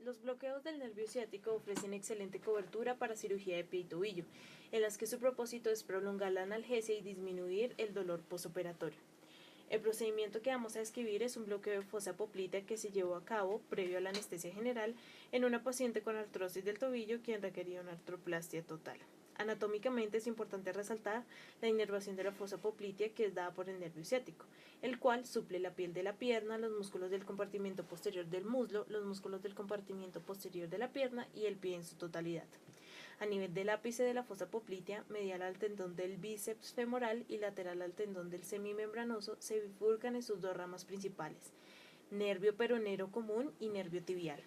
Los bloqueos del nervio ciático ofrecen excelente cobertura para cirugía de pie y tobillo, en las que su propósito es prolongar la analgesia y disminuir el dolor postoperatorio. El procedimiento que vamos a describir es un bloqueo de fosa poplitea que se llevó a cabo previo a la anestesia general en una paciente con artrosis del tobillo quien requería una artroplastia total. Anatómicamente es importante resaltar la inervación de la fosa poplitea que es dada por el nervio ciático, el cual suple la piel de la pierna, los músculos del compartimento posterior del muslo, los músculos del compartimento posterior de la pierna y el pie en su totalidad. A nivel del ápice de la fosa poplitea, medial al tendón del bíceps femoral y lateral al tendón del semimembranoso, se bifurcan en sus dos ramas principales, nervio peronero común y nervio tibial.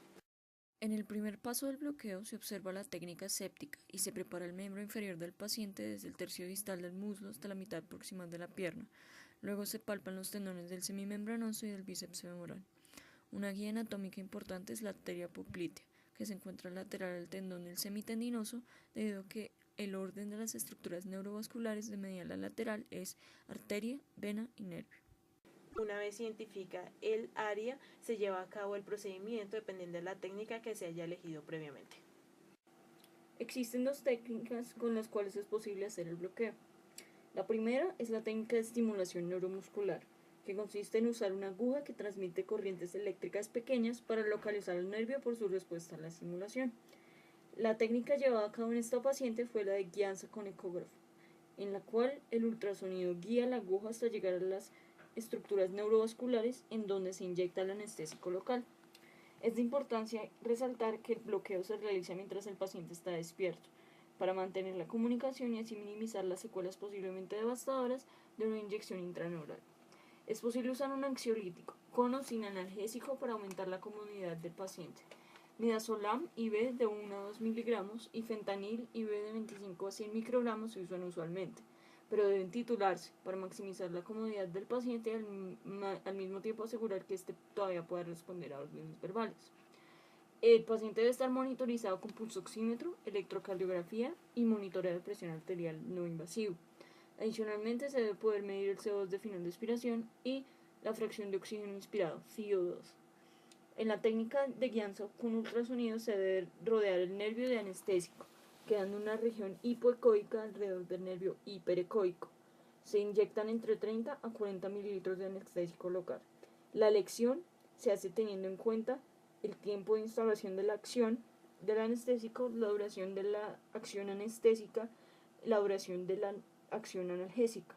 En el primer paso del bloqueo se observa la técnica séptica y se prepara el miembro inferior del paciente desde el tercio distal del muslo hasta la mitad proximal de la pierna. Luego se palpan los tendones del semimembranoso y del bíceps femoral. Una guía anatómica importante es la arteria poplitea, que se encuentra lateral al tendón del semitendinoso debido a que el orden de las estructuras neurovasculares de medial a lateral es arteria, vena y nervio. Una vez se identifica el área, se lleva a cabo el procedimiento dependiendo de la técnica que se haya elegido previamente. Existen dos técnicas con las cuales es posible hacer el bloqueo. La primera es la técnica de estimulación neuromuscular, que consiste en usar una aguja que transmite corrientes eléctricas pequeñas para localizar el nervio por su respuesta a la estimulación. La técnica llevada a cabo en esta paciente fue la de guianza con ecógrafo, en la cual el ultrasonido guía la aguja hasta llegar a las estructuras neurovasculares en donde se inyecta el anestésico local. Es de importancia resaltar que el bloqueo se realiza mientras el paciente está despierto, para mantener la comunicación y así minimizar las secuelas posiblemente devastadoras de una inyección intraneural. Es posible usar un ansiolítico, con o sin analgésico, para aumentar la comodidad del paciente. Midazolam IV de 1 a 2 miligramos y fentanil IV de 25 a 100 microgramos se usan usualmente, pero deben titularse para maximizar la comodidad del paciente y al mismo tiempo asegurar que éste todavía pueda responder a órdenes verbales. El paciente debe estar monitorizado con pulsoxímetro, electrocardiografía y monitoreo de presión arterial no invasivo. Adicionalmente, se debe poder medir el CO2 de final de expiración y la fracción de oxígeno inspirado, CO2. En la técnica de guianza con ultrasonido se debe rodear el nervio de anestésico, quedando una región hipoecoica alrededor del nervio hiperecoico. Se inyectan entre 30 a 40 mililitros de anestésico local. La elección se hace teniendo en cuenta el tiempo de instalación de la acción del anestésico, la duración de la acción anestésica, la duración de la acción analgésica.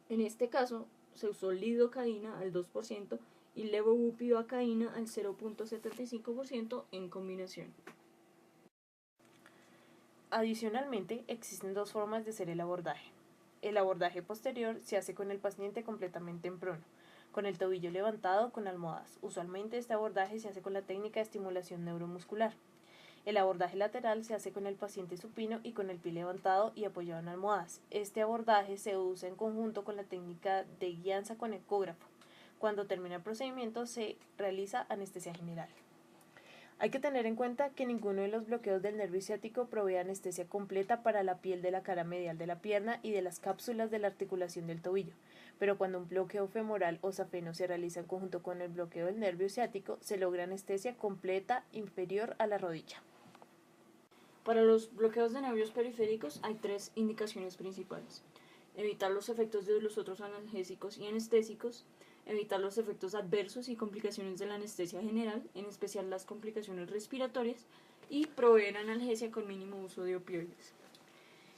En este caso, se usó lidocaína al 2% y levobupivacaína al 0.75% en combinación. Adicionalmente, existen dos formas de hacer el abordaje. El abordaje posterior se hace con el paciente completamente en prono, con el tobillo levantado con almohadas. Usualmente este abordaje se hace con la técnica de estimulación neuromuscular. El abordaje lateral se hace con el paciente supino y con el pie levantado y apoyado en almohadas. Este abordaje se usa en conjunto con la técnica de guianza con ecógrafo. Cuando termina el procedimiento se realiza anestesia general. Hay que tener en cuenta que ninguno de los bloqueos del nervio ciático provee anestesia completa para la piel de la cara medial de la pierna y de las cápsulas de la articulación del tobillo, pero cuando un bloqueo femoral o safeno se realiza en conjunto con el bloqueo del nervio ciático, se logra anestesia completa inferior a la rodilla. Para los bloqueos de nervios periféricos hay tres indicaciones principales: evitar los efectos de los otros analgésicos y anestésicos, evitar los efectos adversos y complicaciones de la anestesia general, en especial las complicaciones respiratorias, y proveer analgesia con mínimo uso de opioides.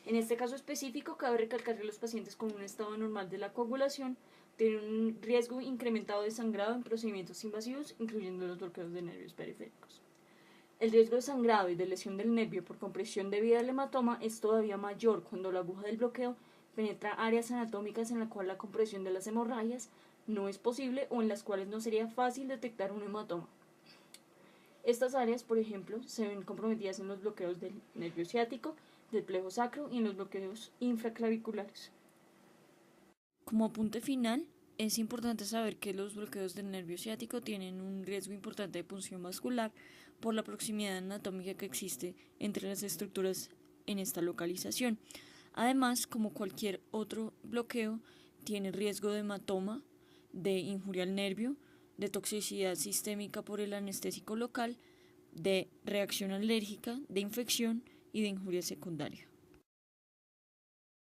En este caso específico, cabe recalcar que los pacientes con un estado normal de la coagulación tienen un riesgo incrementado de sangrado en procedimientos invasivos, incluyendo los bloqueos de nervios periféricos. El riesgo de sangrado y de lesión del nervio por compresión debida al hematoma es todavía mayor cuando la aguja del bloqueo penetra áreas anatómicas en las cuales la compresión de las hemorragias no es posible o en las cuales no sería fácil detectar un hematoma. Estas áreas, por ejemplo, se ven comprometidas en los bloqueos del nervio ciático, del plejo sacro y en los bloqueos infraclaviculares. Como apunte final, es importante saber que los bloqueos del nervio ciático tienen un riesgo importante de punción vascular por la proximidad anatómica que existe entre las estructuras en esta localización. Además, como cualquier otro bloqueo, tiene riesgo de hematoma, de injuria al nervio, de toxicidad sistémica por el anestésico local, de reacción alérgica, de infección y de injuria secundaria.